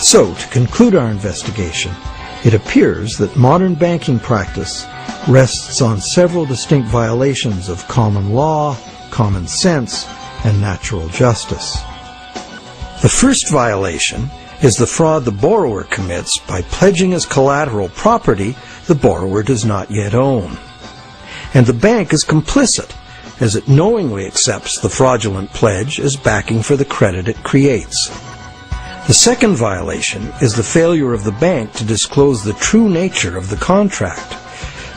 So, to conclude our investigation, it appears that modern banking practice rests on several distinct violations of common law, common sense, and natural justice. The first violation is the fraud the borrower commits by pledging as collateral property the borrower does not yet own. And the bank is complicit, as it knowingly accepts the fraudulent pledge as backing for the credit it creates. The second violation is the failure of the bank to disclose the true nature of the contract.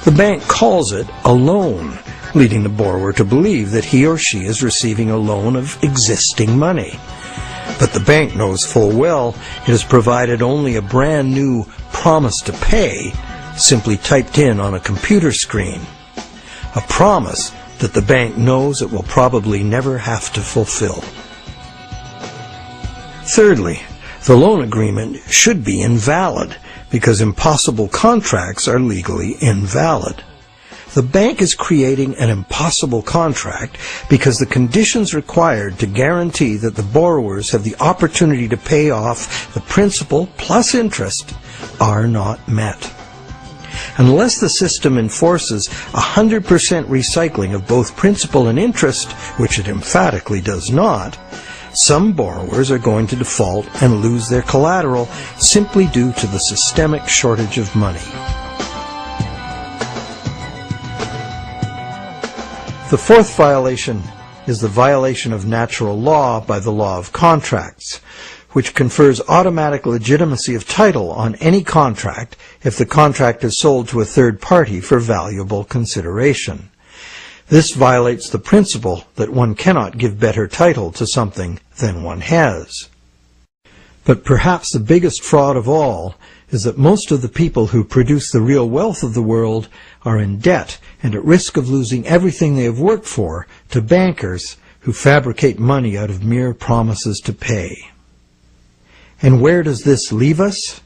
The bank calls it a loan, leading the borrower to believe that he or she is receiving a loan of existing money. But the bank knows full well it has provided only a brand new promise to pay, simply typed in on a computer screen. A promise that the bank knows it will probably never have to fulfill. Thirdly, the loan agreement should be invalid because impossible contracts are legally invalid. The bank is creating an impossible contract because the conditions required to guarantee that the borrowers have the opportunity to pay off the principal plus interest are not met. Unless the system enforces 100% recycling of both principal and interest, which it emphatically does not, some borrowers are going to default and lose their collateral simply due to the systemic shortage of money. The fourth violation is the violation of natural law by the law of contracts, which confers automatic legitimacy of title on any contract if the contract is sold to a third party for valuable consideration. This violates the principle that one cannot give better title to something than one has. But perhaps the biggest fraud of all is that most of the people who produce the real wealth of the world are in debt and at risk of losing everything they have worked for to bankers who fabricate money out of mere promises to pay. And where does this leave us?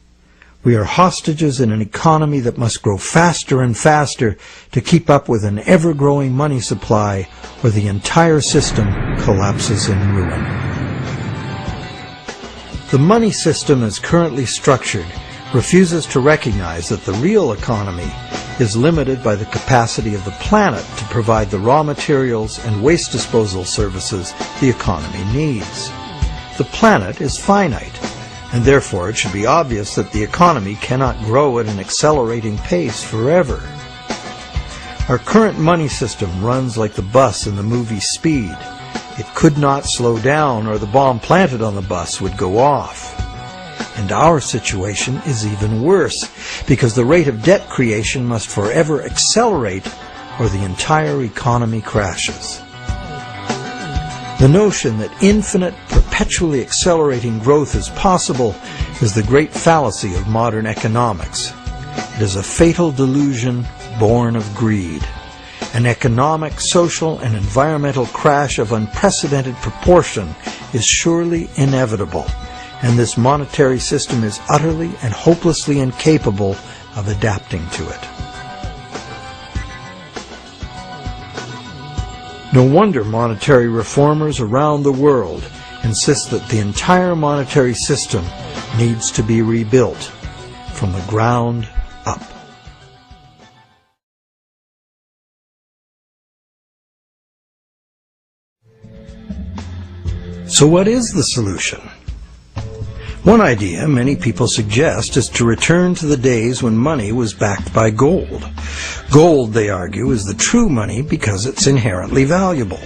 We are hostages in an economy that must grow faster and faster to keep up with an ever-growing money supply, or the entire system collapses in ruin. The money system as currently structured refuses to recognize that the real economy is limited by the capacity of the planet to provide the raw materials and waste disposal services the economy needs. The planet is finite, and therefore it should be obvious that the economy cannot grow at an accelerating pace forever. Our current money system runs like the bus in the movie Speed. It could not slow down or the bomb planted on the bus would go off. And our situation is even worse, because the rate of debt creation must forever accelerate or the entire economy crashes. The notion that infinite, perpetually accelerating growth is possible is the great fallacy of modern economics. It is a fatal delusion born of greed. An economic, social, and environmental crash of unprecedented proportion is surely inevitable, and this monetary system is utterly and hopelessly incapable of adapting to it. No wonder monetary reformers around the world insist that the entire monetary system needs to be rebuilt from the ground up. So what is the solution? One idea many people suggest is to return to the days when money was backed by gold. Gold, they argue, is the true money because it's inherently valuable.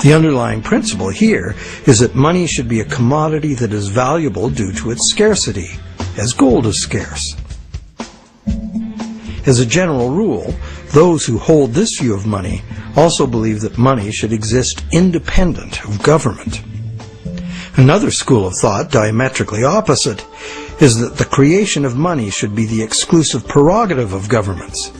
The underlying principle here is that money should be a commodity that is valuable due to its scarcity, as gold is scarce. As a general rule, those who hold this view of money also believe that money should exist independent of government. Another school of thought, diametrically opposite, is that the creation of money should be the exclusive prerogative of governments.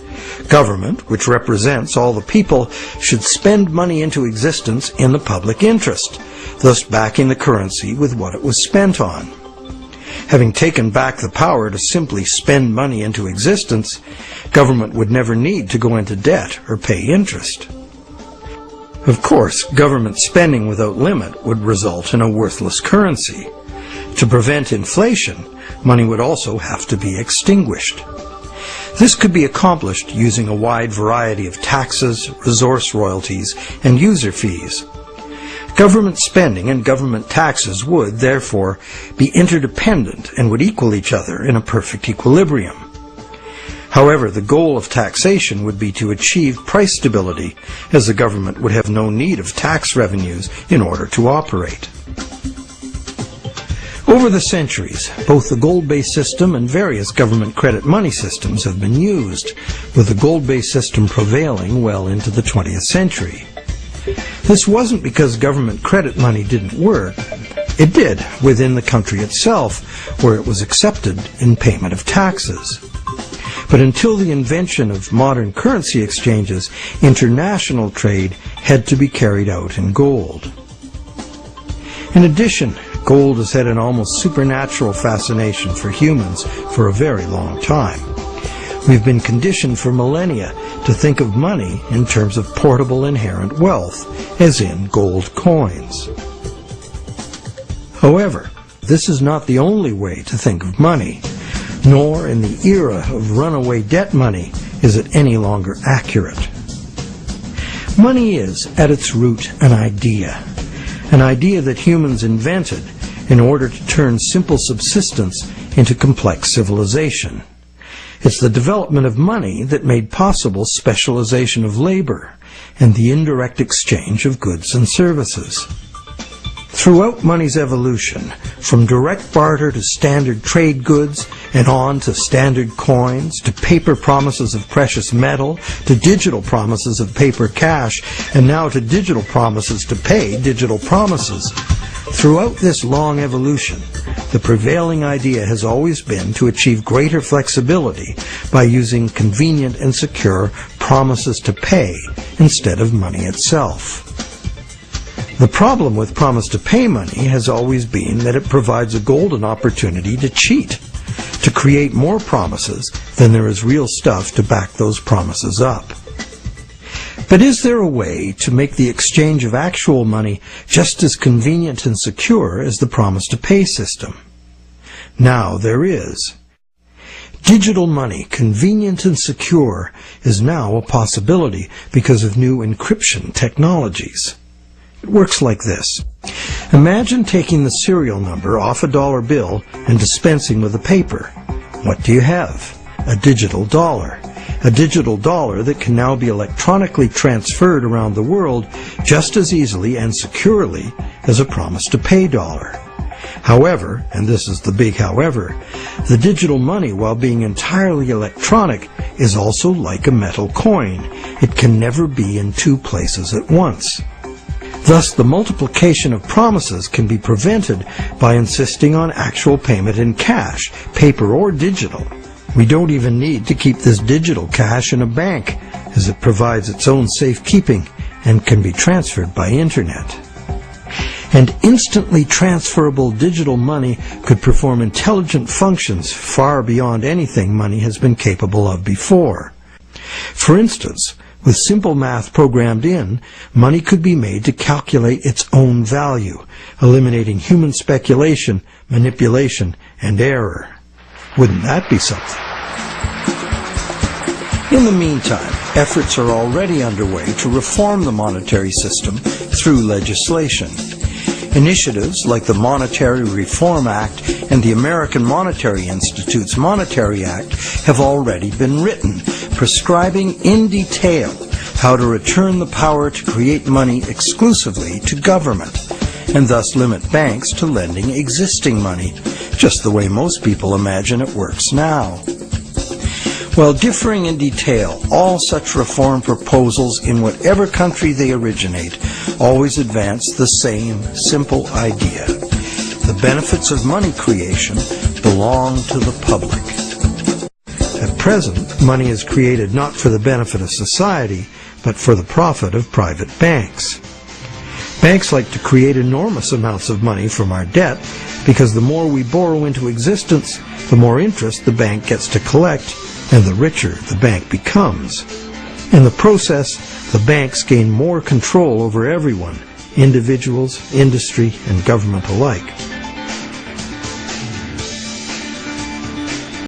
Government, which represents all the people, should spend money into existence in the public interest, thus backing the currency with what it was spent on. Having taken back the power to simply spend money into existence, government would never need to go into debt or pay interest. Of course, government spending without limit would result in a worthless currency. To prevent inflation, money would also have to be extinguished. This could be accomplished using a wide variety of taxes, resource royalties, and user fees. Government spending and government taxes would, therefore, be interdependent and would equal each other in a perfect equilibrium. However, the goal of taxation would be to achieve price stability, as the government would have no need of tax revenues in order to operate. Over the centuries, both the gold-based system and various government credit money systems have been used, with the gold-based system prevailing well into the 20th century. This wasn't because government credit money didn't work. It did within the country itself, where it was accepted in payment of taxes. But until the invention of modern currency exchanges, international trade had to be carried out in gold. In addition, gold has had an almost supernatural fascination for humans for a very long time. We've been conditioned for millennia to think of money in terms of portable inherent wealth, as in gold coins. However, this is not the only way to think of money, nor in the era of runaway debt money is it any longer accurate. Money is, at its root, an idea that humans invented in order to turn simple subsistence into complex civilization. It's the development of money that made possible specialization of labor and the indirect exchange of goods and services. Throughout money's evolution, from direct barter to standard trade goods, and on to standard coins, to paper promises of precious metal, to digital promises of paper cash, and now to digital promises to pay digital promises. Throughout this long evolution, the prevailing idea has always been to achieve greater flexibility by using convenient and secure promises to pay instead of money itself. The problem with promise to pay money has always been that it provides a golden opportunity to cheat, to create more promises than there is real stuff to back those promises up. But is there a way to make the exchange of actual money just as convenient and secure as the promise to pay system? Now there is. Digital money, convenient and secure, is now a possibility because of new encryption technologies. It works like this. Imagine taking the serial number off a dollar bill and dispensing with the paper. What do you have? A digital dollar. A digital dollar that can now be electronically transferred around the world just as easily and securely as a promise to pay dollar. However, and this is the big however, the digital money, while being entirely electronic, is also like a metal coin. It can never be in two places at once. Thus, the multiplication of promises can be prevented by insisting on actual payment in cash, paper or digital. We don't even need to keep this digital cash in a bank, as it provides its own safekeeping and can be transferred by internet. And instantly transferable digital money could perform intelligent functions far beyond anything money has been capable of before. For instance, with simple math programmed in, money could be made to calculate its own value, eliminating human speculation, manipulation, and error. Wouldn't that be something? In the meantime, efforts are already underway to reform the monetary system through legislation. Initiatives like the Monetary Reform Act and the American Monetary Institute's Monetary Act have already been written, prescribing in detail how to return the power to create money exclusively to government, and thus limit banks to lending existing money, just the way most people imagine it works now. While differing in detail, all such reform proposals, in whatever country they originate, always advance the same simple idea. The benefits of money creation belong to the public. At present, money is created not for the benefit of society, but for the profit of private banks. Banks like to create enormous amounts of money from our debt because the more we borrow into existence, the more interest the bank gets to collect, and the richer the bank becomes. In the process, the banks gain more control over everyone, individuals, industry, and government alike.